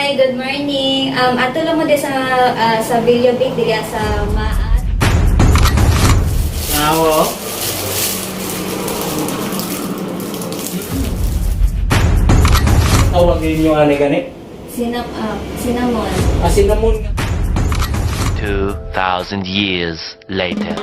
Hi, good morning. Ato lang mo din sa Villa Big dili sa Maat. Awo. Tawag din yung ani gani. Cinnamon. Cinnamon. 2,000 years later.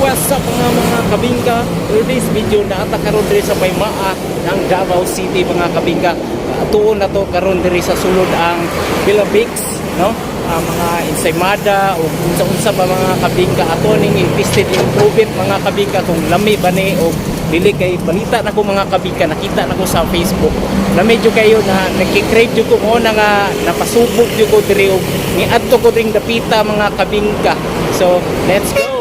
What's up mga kabingka? For this video naata karon diri sa Paymaa ng Davao City mga kabingka. Tuon na to karon diri sa sulod ang Villa Bix, no? Mga ensaymada o unsa-unsa pa mga kabingka ato ning invested improve mga kabingka kung lami ba ni o dili kay balita nako mga kabingka, nakita nako sa Facebook. Na medyo kayo na nagki-crave jud ko mo na nga napasubok jud ko diri og niadto ko dring dapita mga kabingka. So, let's go.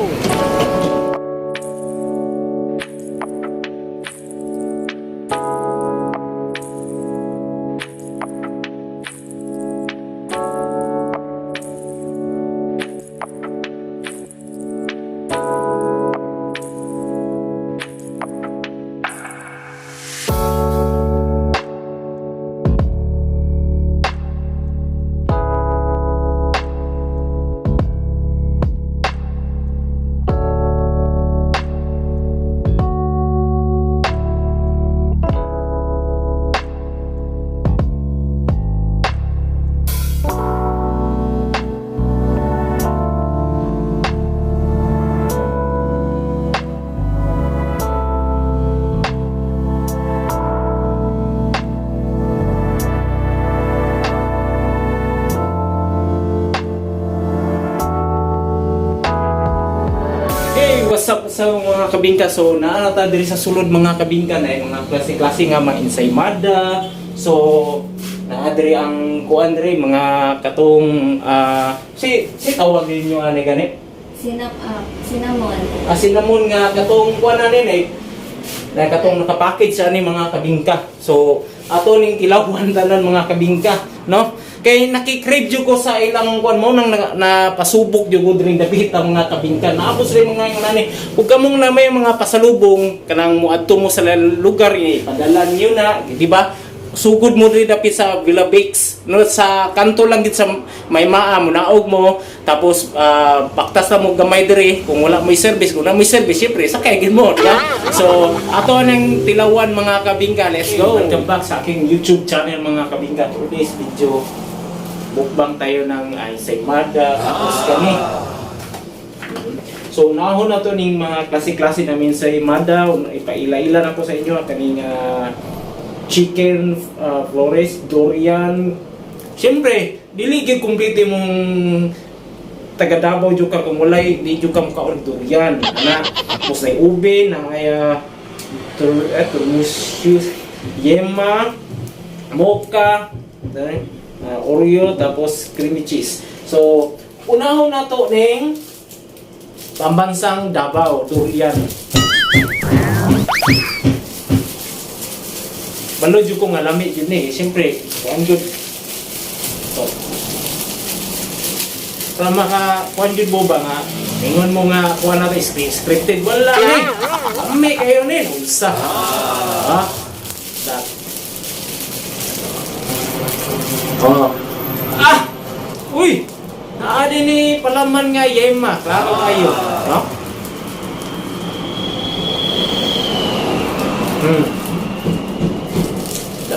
What's up sa mga kabingka? So naanata diri sa sulod mga kabingka na mga klase-klase nga mga ensaymada. So naa diri ang kuan diri mga katong si tawag din yung ani gani. Cinnamon. Cinnamon nga katong kuan ani na katong nakapackage sa ani mga kabingka. So ato ning kilawan tanan mga kabingka, no? Kay nakikrave jud ko sa ilang kuan mo nang napasubok jud ko diri dapita mga kabingka. Naabot sila mga nani. Ug kamong na may mga pasalubong kanang muadto mo sa lugar padalan niyo na, di ba? Sugod mo diri dapit sa Villa Bix, no, sa kanto lang gid sa Maymaa mo naog mo tapos baktas na mo gamay diri kung wala may service, kung na may service syempre sakay gid mo, di ba? So ato nang tilawan mga kabingka, let's go. Welcome back sa aking YouTube channel mga kabingka. Today's video mukbang tayo ng ensaymada tapos kami. So nahon na to ning mga klase-klase namin sa ensaymada, ipaila-ila na ko sa inyo kaning chicken, flores, durian. Siyempre, dili gyud kumpleto mong taga Davao jud ka kung walay di jud ka makaon durian. Ana, tapos na ube na ay turmusius, yema, mocha, Oreo, tapos creamy cheese. So, unahon na to ning pambansang Davao, durian. Balod yung kong alami yun siyempre, kuhan yun. So, para maka-kuhan yun mo ba nga, ingon mo nga, kuhan natin, scripted, wala Kami kayo ulsa. Ha? That. Uy! Naadi ni palaman nga yema, klaro kayo. No?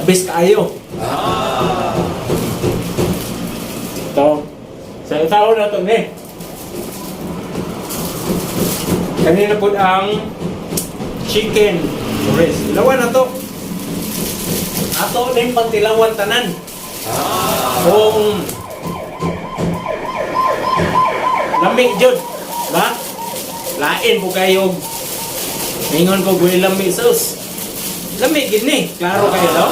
Best tayo. Ito. Sa tao na ito, kanina po ang chicken breast. Ilawan na to. Ato na yung pantilawan tanan. Kung lami jud, ba? Lain po kayo. Mingon ko gawin lamig sauce. Lamig gini. Klaro kayo daw.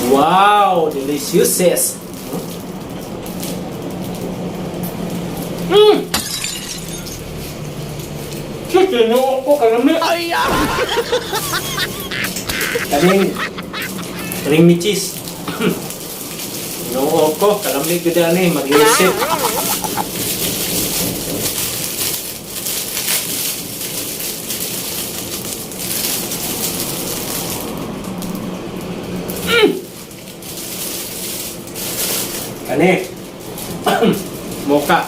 Wow, delicious sis. Chicken, no ako kalamig. Kaning mi cheese. No ako kalamig gud ani mag-isip. Ani. Mocha.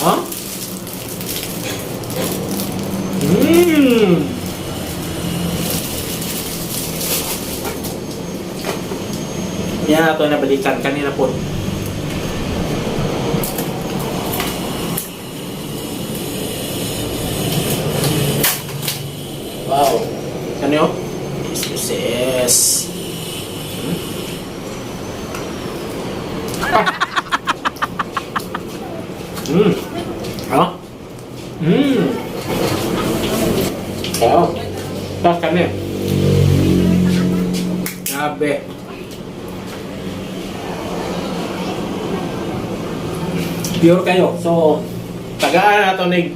Huh? Yan ito na balikan kanina po. Wow. Ano yun? Yes. Ha? Oh. Tas kami. Grabe. Pure kayo. So, tagaan na ito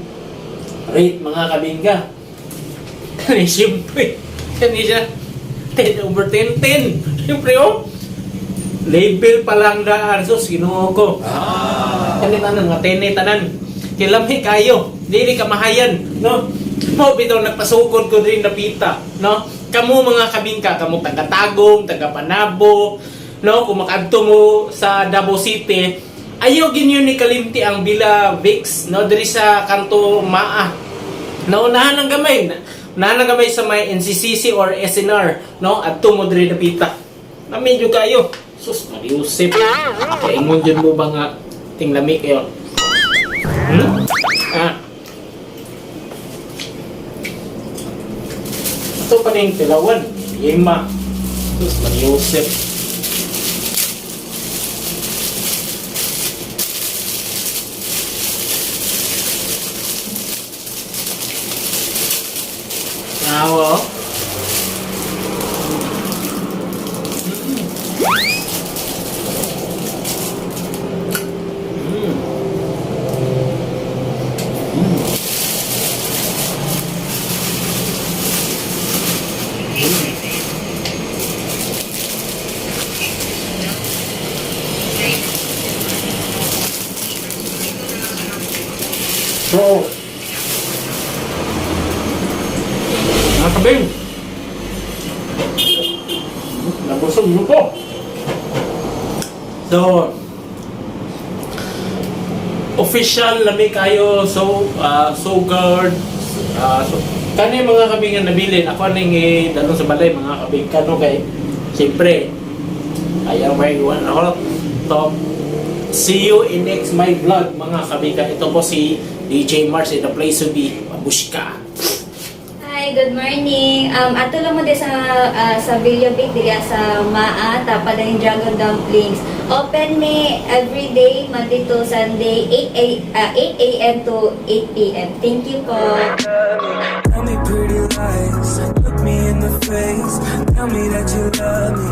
rate mga kabingga. Kani siyempre. Kani siya 10 over 10, 10. Siyempre oh. Label pa lang daan. So, sinuho ko. Kani tanan, nga tene tanan. Kilami kayo. Dili ka mahayan. No? Mo bitaw nagpasugod ko din napita. No? Kamu mga kabingka, kamu taga-Tagum, taga-Panabo. No? Kung makadto mo sa Davao City, ayaw ginyo ni kalimti ang Villa Vix. No? Diri sa kanto Maa. Naunahan ng gamay. Nahan ng gamay sa may NCCC or SNR. No? Adto mo diri napita. Na medyo kayo. Sus, mariusip. Kaya ingon dyan mo ba nga tinglami kayo? Ito pa rin tilawan. Yema. Sus, mariusip. Nawa. So, mga kabing, nabusog mo po. So, official lami kayo. So, Sogard. So, kani mga kabing nga nabilin. Ako ning dalong sa balay mga kabing. Kano kay, siyempre, ayaw may iwan ako. So, see you in next my vlog mga kabika. Ito po si DJ Mars in the place to be, Babushka. Hi, good morning. Ato lang mo din sa Villa Big diri sa Maa, tapad ang Dragon Dumplings. Open me every day, Monday to Sunday, 8 a.m. to 8 p.m. Thank you po. Tell me pretty lies, look me in the face, tell me that you love me.